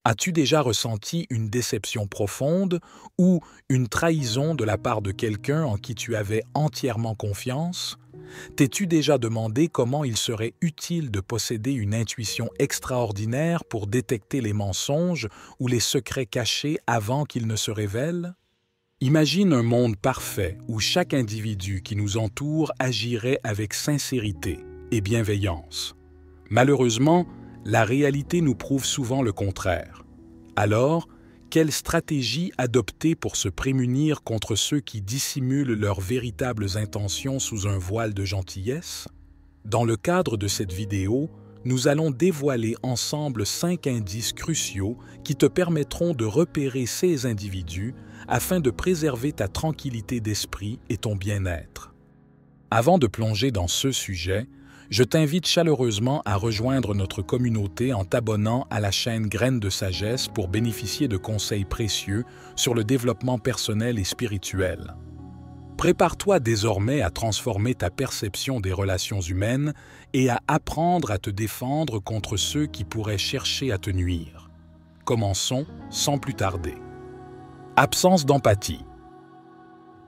As-tu déjà ressenti une déception profonde ou une trahison de la part de quelqu'un en qui tu avais entièrement confiance? T'es-tu déjà demandé comment il serait utile de posséder une intuition extraordinaire pour détecter les mensonges ou les secrets cachés avant qu'ils ne se révèlent? Imagine un monde parfait où chaque individu qui nous entoure agirait avec sincérité et bienveillance. Malheureusement, la réalité nous prouve souvent le contraire. Alors, quelle stratégie adopter pour se prémunir contre ceux qui dissimulent leurs véritables intentions sous un voile de gentillesse? Dans le cadre de cette vidéo, nous allons dévoiler ensemble 5 indices cruciaux qui te permettront de repérer ces individus afin de préserver ta tranquillité d'esprit et ton bien-être. Avant de plonger dans ce sujet, je t'invite chaleureusement à rejoindre notre communauté en t'abonnant à la chaîne Graines de Sagesse pour bénéficier de conseils précieux sur le développement personnel et spirituel. Prépare-toi désormais à transformer ta perception des relations humaines et à apprendre à te défendre contre ceux qui pourraient chercher à te nuire. Commençons sans plus tarder. Absence d'empathie.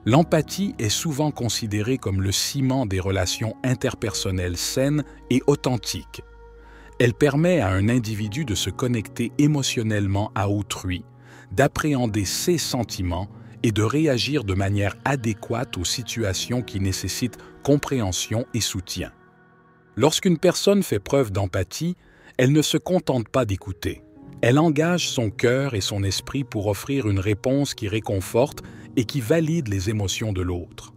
L'empathie est souvent considérée comme le ciment des relations interpersonnelles saines et authentiques. Elle permet à un individu de se connecter émotionnellement à autrui, d'appréhender ses sentiments et de réagir de manière adéquate aux situations qui nécessitent compréhension et soutien. Lorsqu'une personne fait preuve d'empathie, elle ne se contente pas d'écouter. Elle engage son cœur et son esprit pour offrir une réponse qui réconforte et qui valide les émotions de l'autre.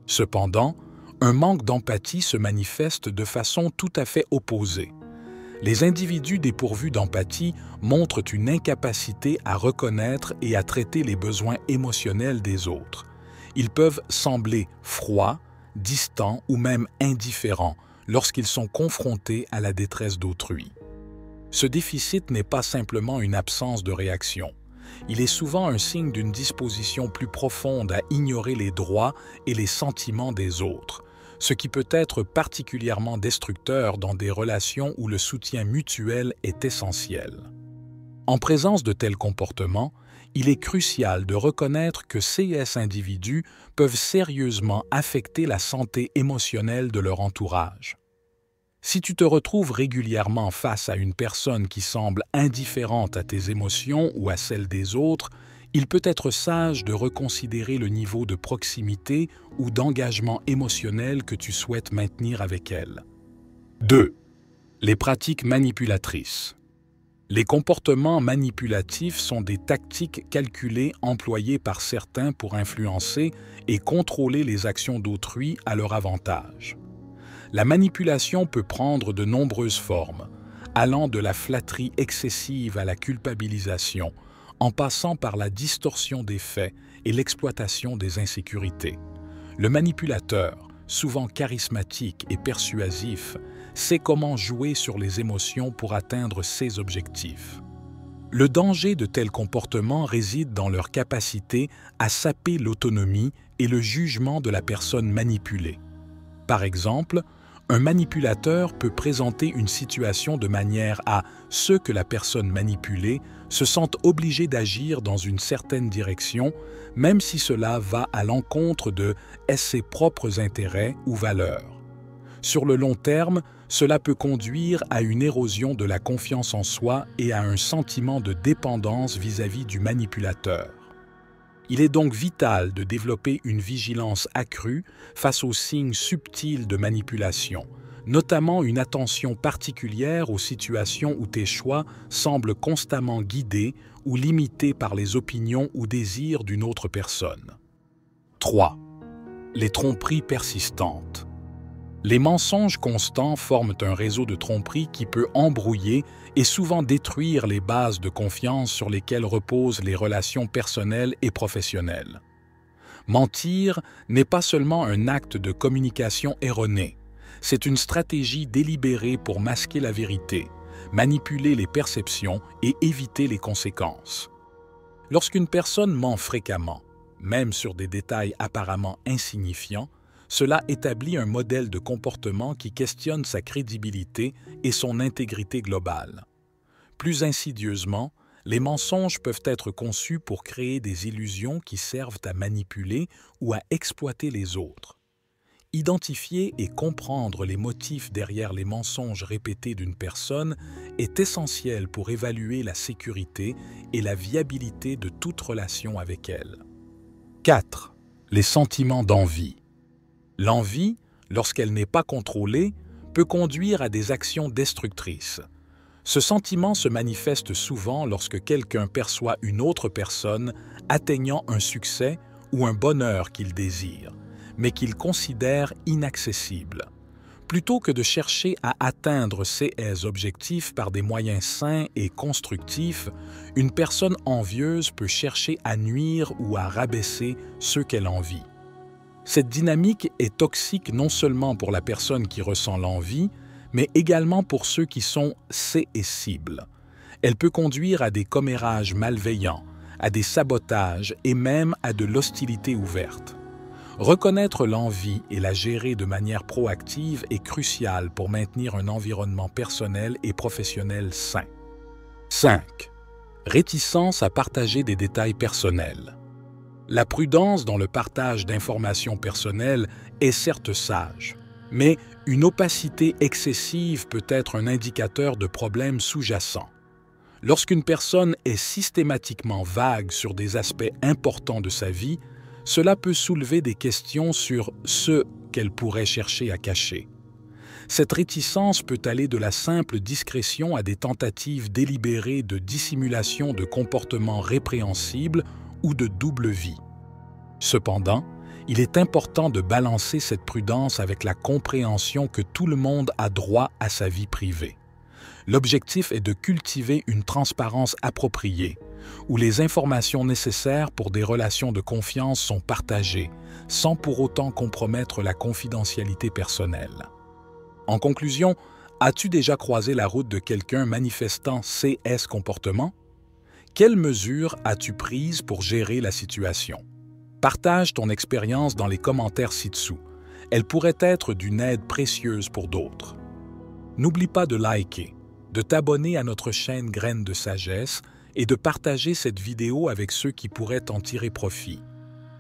Cependant, un manque d'empathie se manifeste de façon tout à fait opposée. Les individus dépourvus d'empathie montrent une incapacité à reconnaître et à traiter les besoins émotionnels des autres. Ils peuvent sembler froids, distants ou même indifférents lorsqu'ils sont confrontés à la détresse d'autrui. Ce déficit n'est pas simplement une absence de réaction. Il est souvent un signe d'une disposition plus profonde à ignorer les droits et les sentiments des autres, ce qui peut être particulièrement destructeur dans des relations où le soutien mutuel est essentiel. En présence de tels comportements, il est crucial de reconnaître que ces individus peuvent sérieusement affecter la santé émotionnelle de leur entourage. Si tu te retrouves régulièrement face à une personne qui semble indifférente à tes émotions ou à celles des autres, il peut être sage de reconsidérer le niveau de proximité ou d'engagement émotionnel que tu souhaites maintenir avec elle. 2. Les pratiques manipulatrices. Les comportements manipulatifs sont des tactiques calculées employées par certains pour influencer et contrôler les actions d'autrui à leur avantage. La manipulation peut prendre de nombreuses formes, allant de la flatterie excessive à la culpabilisation, en passant par la distorsion des faits et l'exploitation des insécurités. Le manipulateur, souvent charismatique et persuasif, sait comment jouer sur les émotions pour atteindre ses objectifs. Le danger de tels comportements réside dans leur capacité à saper l'autonomie et le jugement de la personne manipulée. Par exemple, un manipulateur peut présenter une situation de manière à ce que la personne manipulée se sente obligée d'agir dans une certaine direction, même si cela va à l'encontre de ses propres intérêts ou valeurs. Sur le long terme, cela peut conduire à une érosion de la confiance en soi et à un sentiment de dépendance vis-à-vis du manipulateur. Il est donc vital de développer une vigilance accrue face aux signes subtils de manipulation, notamment une attention particulière aux situations où tes choix semblent constamment guidés ou limités par les opinions ou désirs d'une autre personne. 3. Les tromperies persistantes. Les mensonges constants forment un réseau de tromperies qui peut embrouiller et souvent détruire les bases de confiance sur lesquelles reposent les relations personnelles et professionnelles. Mentir n'est pas seulement un acte de communication erroné, c'est une stratégie délibérée pour masquer la vérité, manipuler les perceptions et éviter les conséquences. Lorsqu'une personne ment fréquemment, même sur des détails apparemment insignifiants, cela établit un modèle de comportement qui questionne sa crédibilité et son intégrité globale. Plus insidieusement, Les mensonges peuvent être conçus pour créer des illusions qui servent à manipuler ou à exploiter les autres. Identifier et comprendre les motifs derrière les mensonges répétés d'une personne est essentiel pour évaluer la sécurité et la viabilité de toute relation avec elle. 4. Les sentiments d'envie. L'envie, lorsqu'elle n'est pas contrôlée, peut conduire à des actions destructrices. Ce sentiment se manifeste souvent lorsque quelqu'un perçoit une autre personne atteignant un succès ou un bonheur qu'il désire, mais qu'il considère inaccessible. Plutôt que de chercher à atteindre ces objectifs par des moyens sains et constructifs, une personne envieuse peut chercher à nuire ou à rabaisser ceux qu'elle envie. Cette dynamique est toxique non seulement pour la personne qui ressent l'envie, mais également pour ceux qui sont ses cibles. Elle peut conduire à des commérages malveillants, à des sabotages et même à de l'hostilité ouverte. Reconnaître l'envie et la gérer de manière proactive est crucial pour maintenir un environnement personnel et professionnel sain. 5. Réticence à partager des détails personnels. La prudence dans le partage d'informations personnelles est certes sage, mais une opacité excessive peut être un indicateur de problèmes sous-jacents. Lorsqu'une personne est systématiquement vague sur des aspects importants de sa vie, cela peut soulever des questions sur ce qu'elle pourrait chercher à cacher. Cette réticence peut aller de la simple discrétion à des tentatives délibérées de dissimulation de comportements répréhensibles ou de double vie. Cependant, il est important de balancer cette prudence avec la compréhension que tout le monde a droit à sa vie privée. L'objectif est de cultiver une transparence appropriée, où les informations nécessaires pour des relations de confiance sont partagées, sans pour autant compromettre la confidentialité personnelle. En conclusion, as-tu déjà croisé la route de quelqu'un manifestant ces comportements? Quelles mesures as-tu prises pour gérer la situation? Partage ton expérience dans les commentaires ci-dessous. Elle pourrait être d'une aide précieuse pour d'autres. N'oublie pas de liker, de t'abonner à notre chaîne Graines de Sagesse et de partager cette vidéo avec ceux qui pourraient en tirer profit.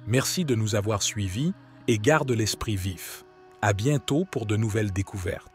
Merci de nous avoir suivis et garde l'esprit vif. À bientôt pour de nouvelles découvertes.